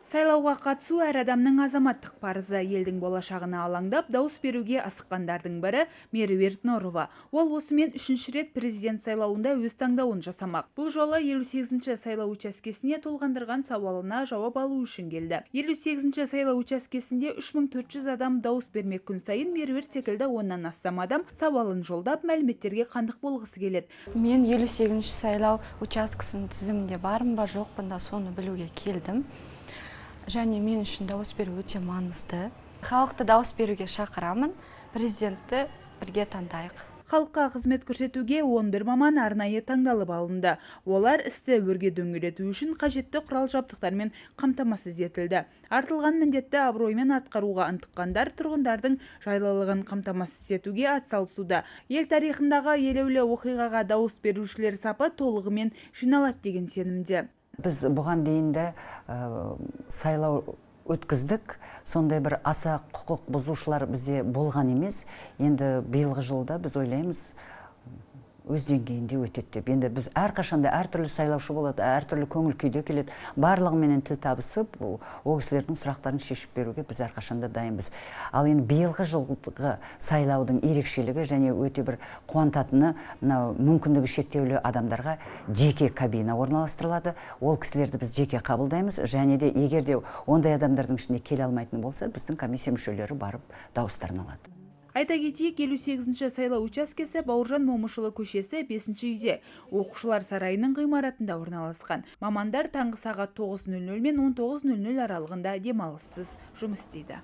Сайлауға қатысу әр адамның азаматтық парызы. Елдің болашағына алаңдап, дауыс беруге асыққандардың бірі Меруерт Нұрова. Ол осымен 3-ші рет президент сайлауында өз таңдауын жасамақ. Бұл жолы 58-ші сайлау учаскесіне толғандырған сауалына жауап алу үшін келді. 58-ші сайлау учаскесінде 3400 адам дауыс бермек. Күн сайын Меруерт секілді оннан астам адам сауалын жолдап, мәліметтерге қандық болғысы келеді. Мен 58-ші сайлау учаскесінің тізімінде барым ба жоқпын да соны білуге келдім. Және мен үшін дауыс беру өте маңызды. Халықты дауыс беруге шақырамын, президентті бірге таңдайық. Халыққа қызмет көрсетуге 11 маман арнайы таңдалып алынды. Олар істі өрге дөңгелету үшін қажетті құрал жабдықтармен қамтамасыз етілді. Артылған міндетті абыроймен атқаруға ынтыққандар тұрғындардың жайлылығын қамтамасыз етуге атсалысуда. Ел тарихындағы елеулі оқиғаға дауыс берушілер сапы толығымен жиналады деген сенімде. Біз бұған дейінді сайлау өткіздік, сондай бір аса құқық бұзушылар бізде болған емес. Енді биылғы жылда біз ойлаймыз өз деңгейінде өтеді деп. Енді біз әрқашанда әртүрлі сайлаушы болады, әртүрлі көңіл күйде келеді. Барлығыменен тіл табысып, ол кісілердің сұрақтарын шешіп беруге біз әрқашанда дайынбыз. Ал енді биылғы жылғы сайлаудың ерекшелігі және өте бір қуантатыны, мүмкіндігі шектеулі адамдарға жеке кабина орналастырылады. Ол кісілерді біз жеке қабылдаймыз, және де егер де ондай адамдардың ішінде келе алмайтын болса, біздің комиссия мүшелері барып дауыстарын алады. Айта кетейік, 58-ші сайлау учаскесі Бауыржан Момышұлы көшесі 5-ші үйде, оқушылар сарайының ғимаратында орналасқан. Мамандар таңғы сағат 9:00 мен 19:00 аралығында демалыссыз жұмыс істейді.